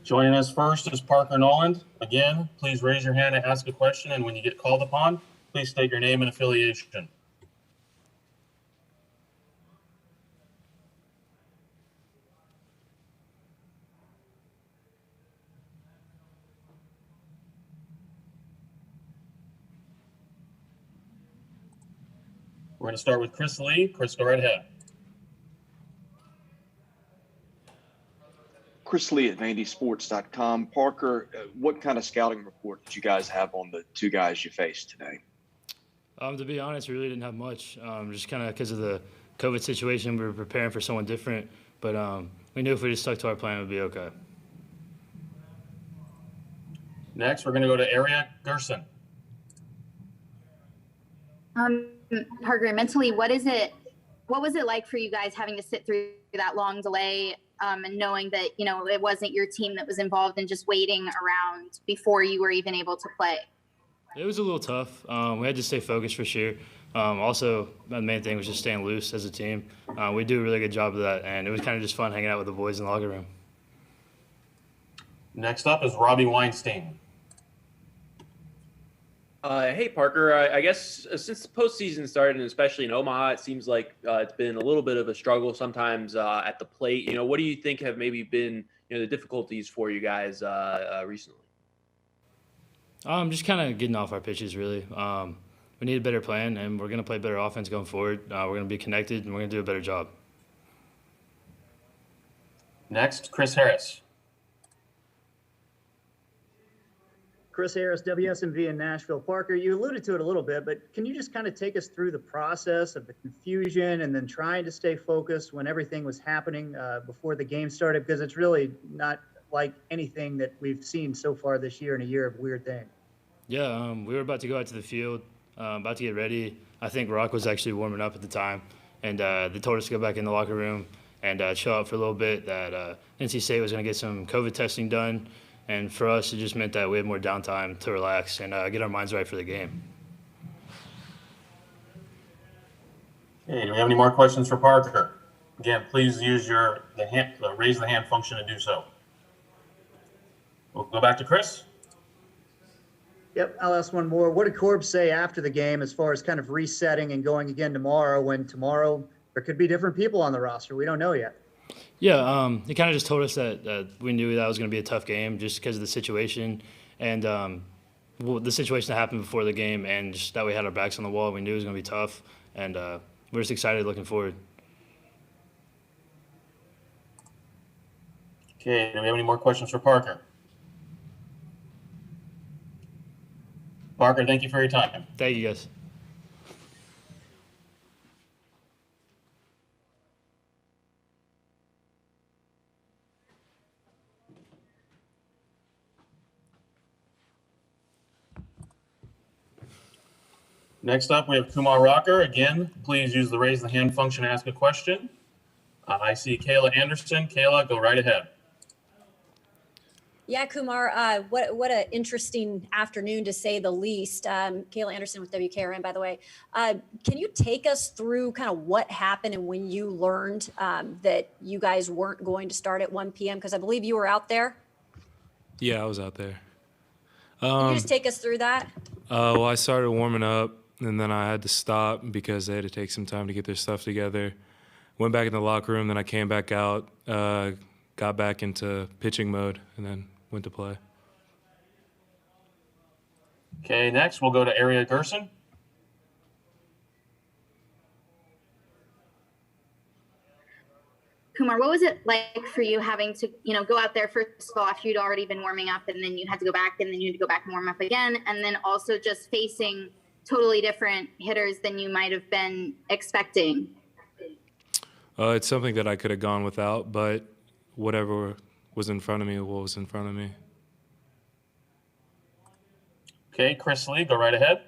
Joining us first is Parker Noland. Again, please raise your hand to ask a question, and when you get called upon, please state your name and affiliation. We're going to start with Chris Lee. Chris, go right ahead. Chris Lee at VandySports.com. Parker, what kind of scouting report did you guys have on the two guys you faced today? To be honest, we really didn't have much. Just kind of because of the COVID situation, we were preparing for someone different. But we knew if we just stuck to our plan, it would be okay. Next, we're going to go to Aria Gerson. Parker, mentally, what was it like for you guys having to sit through that long delay and knowing that, it wasn't your team that was involved and just waiting around before you were even able to play? It was a little tough. We had to stay focused for sure. Also, the main thing was just staying loose as a team. We do a really good job of that, and it was kind of just fun hanging out with the boys in the locker room. Next up is Robbie Weinstein. Hey, Parker. I guess since the postseason started, and especially in Omaha, it seems like it's been a little bit of a struggle sometimes at the plate. What do you think have maybe been the difficulties for you guys recently? Just kind of getting off our pitches, really. We need a better plan, and we're going to play better offense going forward. We're going to be connected, and we're going to do a better job. Next, Chris Harris. Chris Harris, WSMV in Nashville. Parker, you alluded to it a little bit, but can you just kind of take us through the process of the confusion and then trying to stay focused when everything was happening before the game started? Because it's really not like anything that we've seen so far this year in a year of weird things. Yeah, we were about to go out to the field, about to get ready. I think Rock was actually warming up at the time, and they told us to go back in the locker room and chill out for a little bit, that NC State was going to get some COVID testing done. And for us, it just meant that we had more downtime to relax and get our minds right for the game. Okay, do we have any more questions for Parker? Again, please use the raise the hand function to do so. We'll go back to Chris. Yep, I'll ask one more. What did Corb say after the game as far as kind of resetting and going again tomorrow, when tomorrow there could be different people on the roster? We don't know yet. Yeah, he kind of just told us that we knew that was going to be a tough game just because of the situation and the situation that happened before the game, and just that we had our backs on the wall. We knew it was going to be tough, and we're just excited looking forward. Okay, do we have any more questions for Parker? Parker, thank you for your time. Thank you, guys. Next up, we have Kumar Rocker. Again, please use the raise the hand function to ask a question. I see Kayla Anderson. Kayla, go right ahead. Yeah, Kumar, what an interesting afternoon, to say the least. Kayla Anderson with WKRN, by the way. Can you take us through kind of what happened and when you learned that you guys weren't going to start at 1 p.m.? Because I believe you were out there. Yeah, I was out there. Can you just take us through that? Well, I started warming up, and then I had to stop because they had to take some time to get their stuff together. Went back in the locker room, then I came back out, got back into pitching mode, and then went to play. Okay, next we'll go to Aria Gerson. Kumar, what was it like for you having to, go out there first of all after you'd already been warming up, and then you had to go back, and then you had to go back and warm up again, and then also just facing totally different hitters than you might have been expecting? It's something that I could have gone without, but whatever was in front of me was in front of me. Okay, Chris Lee, go right ahead.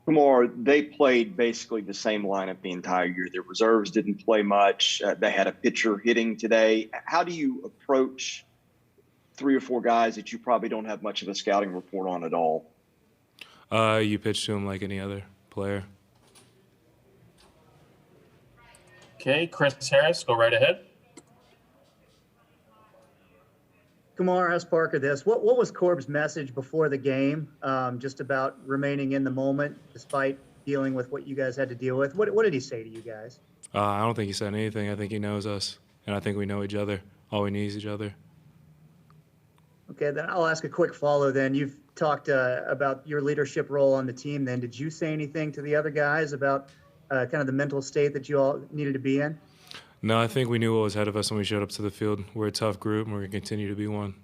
Kumar, they played basically the same lineup the entire year. Their reserves didn't play much. They had a pitcher hitting today. How do you approach 3 or 4 guys that you probably don't have much of a scouting report on at all? You pitch to them like any other player. Okay, Chris Harris, go right ahead. Kumar asked Parker this. What was Corb's message before the game, just about remaining in the moment despite dealing with what you guys had to deal with? What did he say to you guys? I don't think he said anything. I think he knows us, and I think we know each other. All we need is each other. Okay, then I'll ask a quick follow then. You've talked about your leadership role on the team then. Did you say anything to the other guys about kind of the mental state that you all needed to be in? No, I think we knew what was ahead of us when we showed up to the field. We're a tough group, and we're going to continue to be one.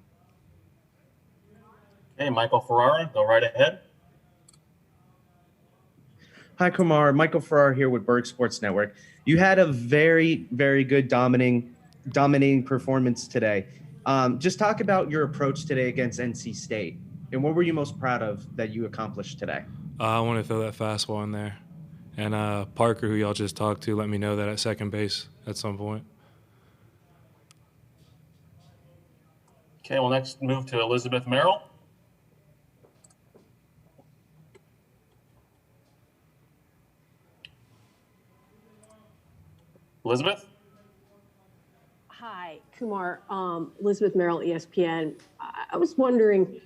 Okay, Michael Ferrara, go right ahead. Hi, Kumar. Michael Farrar here with Berg Sports Network. You had a very, very good dominating performance today. Just talk about your approach today against NC State, and what were you most proud of that you accomplished today? I want to throw that fastball in there. And Parker, who y'all just talked to, let me know that at second base at some point. Okay, we'll next move to Elizabeth Merrill. Elizabeth? Hi, Kumar. Elizabeth Merrill, ESPN. I was wondering,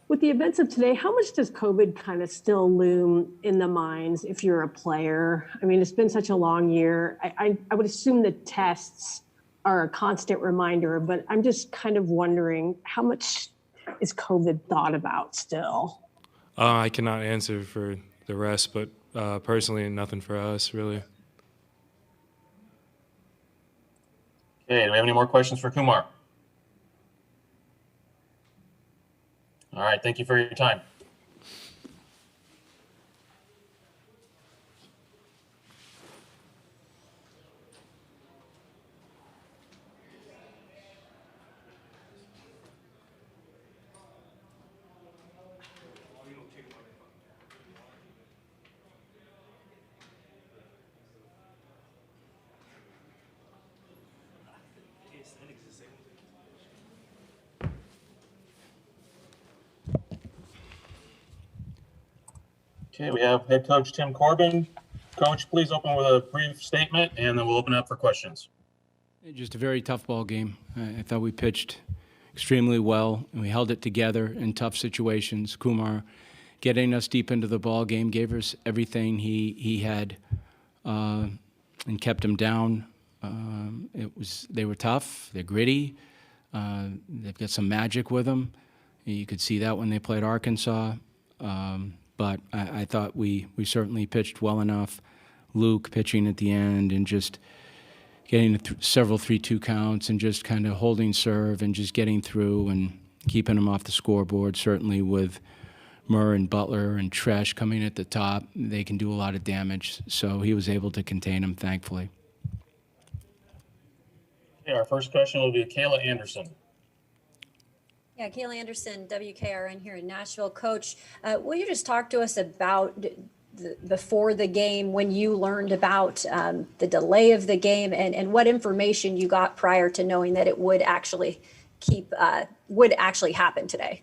with the events of today, how much does COVID kind of still loom in the minds if you're a player? I mean, it's been such a long year. I would assume the tests are a constant reminder, but I'm just kind of wondering, how much is COVID thought about still? I cannot answer for the rest, but personally, nothing for us, really. Okay, do we have any more questions for Kumar? All right, thank you for your time. Okay, we have head coach Tim Corbin. Coach, please open with a brief statement, and then we'll open up for questions. Just a very tough ball game. I thought we pitched extremely well, and we held it together in tough situations. Kumar, getting us deep into the ball game, gave us everything he had, and kept them down. They were tough. They're gritty. They've got some magic with them. You could see that when they played Arkansas. But I thought we certainly pitched well enough. Luke pitching at the end and just getting several 3-2 counts and just kind of holding serve and just getting through and keeping them off the scoreboard. Certainly with Murr and Butler and Tresh coming at the top, they can do a lot of damage. So he was able to contain them, thankfully. Okay, our first question will be Kayla Anderson. Yeah, Kayla Anderson, WKRN here in Nashville. Coach, will you just talk to us about before the game when you learned about the delay of the game and what information you got prior to knowing that it would actually happen today?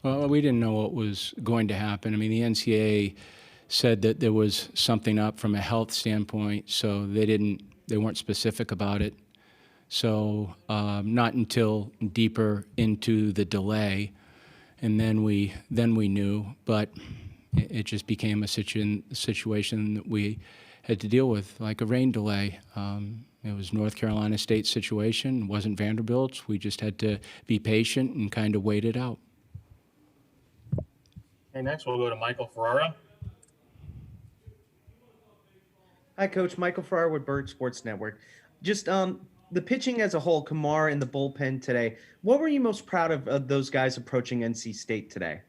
Well, we didn't know what was going to happen. I mean, the NCAA said that there was something up from a health standpoint, so they weren't specific about it. So not until deeper into the delay, and then we knew. But it just became a situation that we had to deal with, like a rain delay. It was North Carolina State situation. It wasn't Vanderbilt's. We just had to be patient and kind of wait it out. Okay, next we'll go to Michael Ferrara. Hi, Coach. Michael Farrar with Berg Sports Network. Just the pitching as a whole, Kumar in the bullpen today, what were you most proud of those guys approaching NC State today?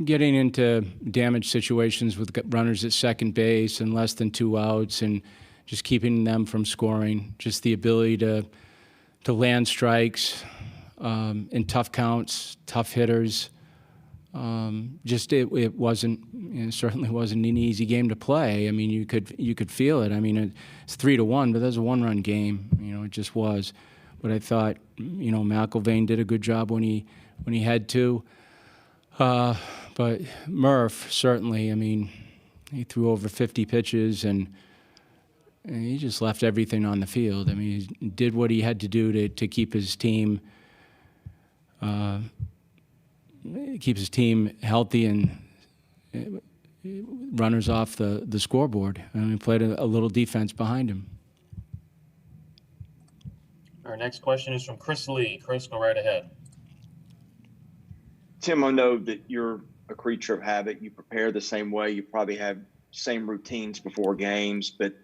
Getting into damage situations with runners at second base and less than 2 outs and just keeping them from scoring. Just the ability to land strikes in tough counts, tough hitters. It wasn't, certainly wasn't an easy game to play. I mean, you could feel it. I mean, it's 3-1, but that's a one-run game. It just was. But I thought, McIlvain did a good job when he had to. But Murph, certainly, I mean, he threw over 50 pitches and he just left everything on the field. I mean, he did what he had to do to keep his team keeps his team healthy and runners off the scoreboard. And we played a little defense behind him. Our next question is from Chris Lee. Chris, go right ahead. Tim, I know that you're a creature of habit. You prepare the same way. You probably have same routines before games. But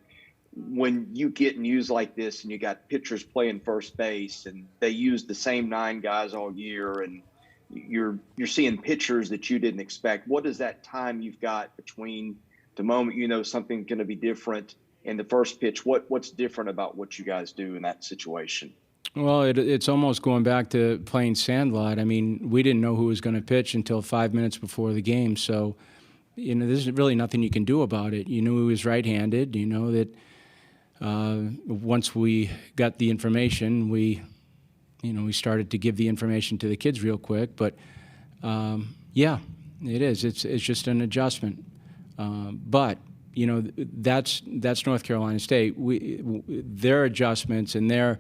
when you get news like this and you got pitchers playing first base and they use the same 9 guys all year and you're seeing pitchers that you didn't expect, what is that time you've got between the moment you know something's going to be different and the first pitch? What's different about what you guys do in that situation? Well, it's almost going back to playing Sandlot. I mean, we didn't know who was going to pitch until 5 minutes before the game. So, there's really nothing you can do about it. You knew he was right-handed. You know that once we got the information, we started to give the information to the kids real quick. But, yeah, it is. It's just an adjustment. But, that's North Carolina State. Their adjustments and their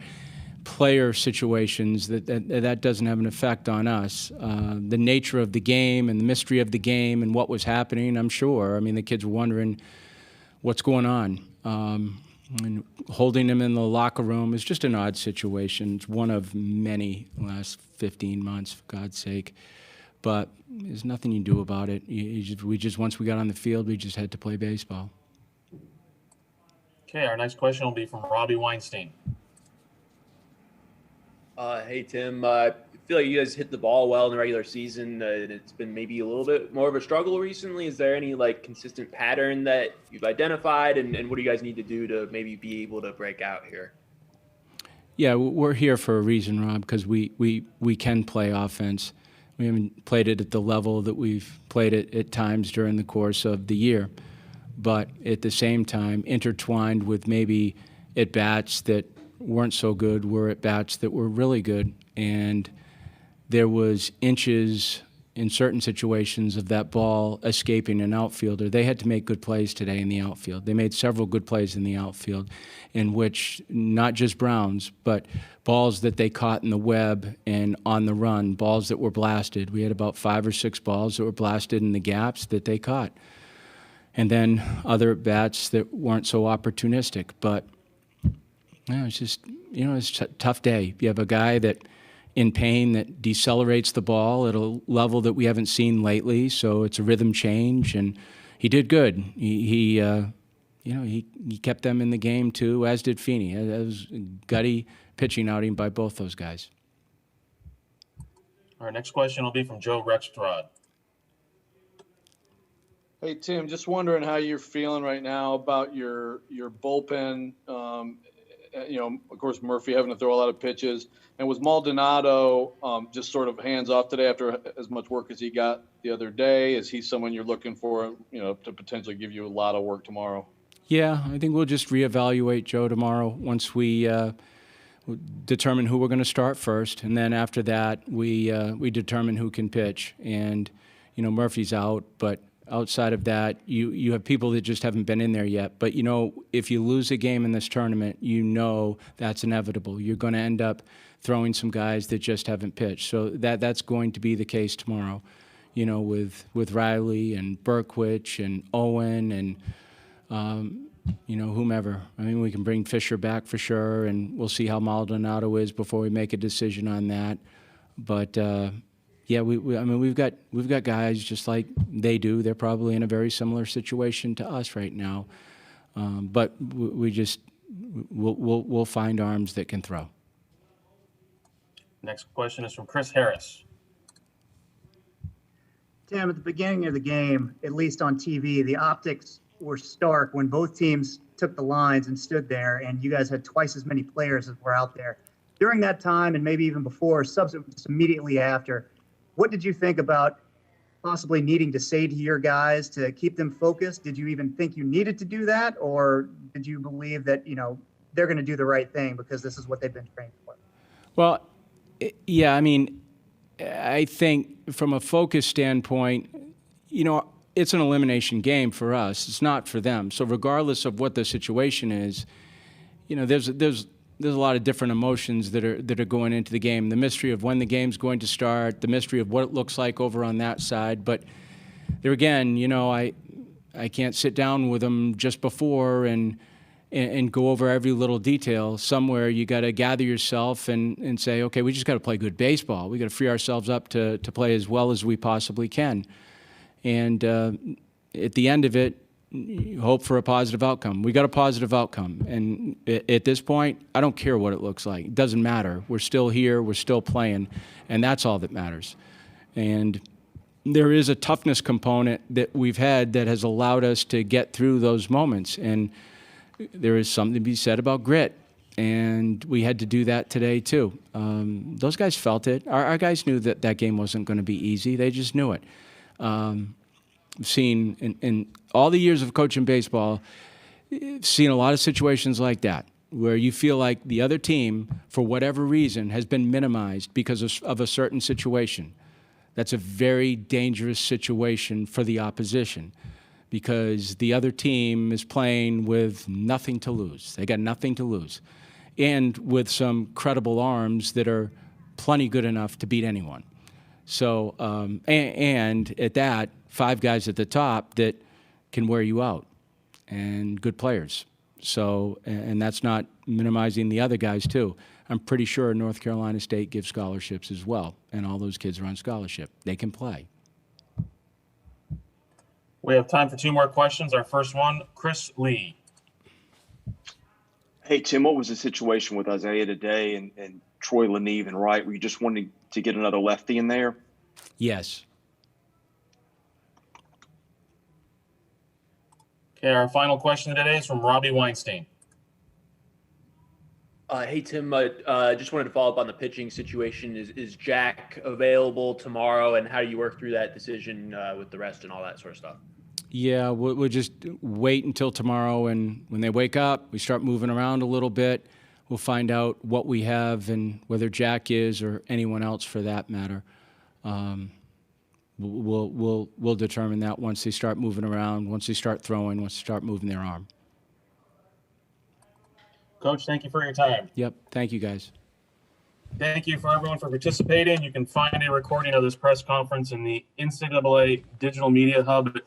player situations, that doesn't have an effect on us. The nature of the game and the mystery of the game and what was happening, I'm sure. I mean, the kids were wondering what's going on. And holding them in the locker room is just an odd situation. It's one of many last 15 months, for God's sake. But there's nothing you can do about it. Once we got on the field, we just had to play baseball. Okay, our next question will be from Robbie Weinstein. Hey, Tim. I feel like you guys hit the ball well in the regular season, and it's been maybe a little bit more of a struggle recently. Is there any consistent pattern that you've identified, and what do you guys need to do to maybe be able to break out here? Yeah, we're here for a reason, Rob, because we can play offense. We haven't played it at the level that we've played it at times during the course of the year. But at the same time, intertwined with maybe at-bats that weren't so good were at-bats that were really good. And there was inches in certain situations of that ball escaping an outfielder. They had to make good plays today in the outfield. They made several good plays in the outfield in which not just Browns, but balls that they caught in the web and on the run, balls that were blasted. We had about 5 or 6 balls that were blasted in the gaps that they caught. And then other bats that weren't so opportunistic. But it's just, it's a tough day. You have a guy that in pain that decelerates the ball at a level that we haven't seen lately. So it's a rhythm change, and he did good. He kept them in the game too, as did Feeney. That was a gutty pitching outing by both those guys. Our next question will be from Joe Rexrod. Hey, Tim, just wondering how you're feeling right now about your bullpen. Of course, Murphy having to throw a lot of pitches. And was Maldonado just sort of hands off today after as much work as he got the other day? Is he someone you're looking for, to potentially give you a lot of work tomorrow? Yeah, I think we'll just reevaluate Joe tomorrow once we determine who we're going to start first. And then after that, we determine who can pitch. And, Murphy's out, but outside of that, you have people that just haven't been in there yet. But, if you lose a game in this tournament, that's inevitable. You're going to end up throwing some guys that just haven't pitched. So that's going to be the case tomorrow, with Riley and Berkwich and Owen and, whomever. I mean, we can bring Fisher back for sure, and we'll see how Maldonado is before we make a decision on that. But, yeah, we've got guys just like they do. They're probably in a very similar situation to us right now, but we'll find arms that can throw. Next question is from Chris Harris. Tim, at the beginning of the game, at least on TV, the optics were stark when both teams took the lines and stood there, and you guys had twice as many players as were out there. During that time, and maybe even before, just immediately after, what did you think about possibly needing to say to your guys to keep them focused? Did you even think you needed to do that? Or did you believe that, they're going to do the right thing because this is what they've been trained for? Well, yeah, I mean, I think from a focus standpoint, it's an elimination game for us. It's not for them. So regardless of what the situation is, there's there's a lot of different emotions that are going into the game. The mystery of when the game's going to start, the mystery of what it looks like over on that side. But there again, you know, I can't sit down with them just before and go over every little detail. Somewhere you got to gather yourself and say, okay, we just got to play good baseball. We got to free ourselves up to play as well as we possibly can. And at the end of it, you hope for a positive outcome. We got a positive outcome. And at this point, I don't care what it looks like. It doesn't matter. We're still here. We're still playing. And that's all that matters. And there is a toughness component that we've had that has allowed us to get through those moments. And there is something to be said about grit. And we had to do that today, too. Those guys felt it. Our guys knew that that game wasn't going to be easy. They just knew it. I've seen in all the years of coaching baseball, seen a lot of situations like that where you feel like the other team, for whatever reason, has been minimized because of a certain situation. That's a very dangerous situation for the opposition because the other team is playing with nothing to lose. They got nothing to lose. And with some credible arms that are plenty good enough to beat anyone. So, and at that, 5 guys at the top that can wear you out and good players. So, and that's not minimizing the other guys too. I'm pretty sure North Carolina State gives scholarships as well. And all those kids are on scholarship. They can play. We have time for 2 more questions. Our first one, Chris Lee. Hey, Tim, what was the situation with Isaiah today and Troy Leneve and Wright? Were you just wanting to get another lefty in there? Yes. Okay, our final question today is from Robbie Weinstein. Hey, Tim, just wanted to follow up on the pitching situation. Is Jack available tomorrow, and how do you work through that decision with the rest and all that sort of stuff? Yeah, we'll just wait until tomorrow, and when they wake up, we start moving around a little bit. We'll find out what we have and whether Jack is or anyone else for that matter. We'll determine that once they start moving around, once they start throwing, once they start moving their arm. Coach, thank you for your time. Yep. Thank you, guys. Thank you for everyone for participating. You can find a recording of this press conference in the NCAA Digital Media Hub at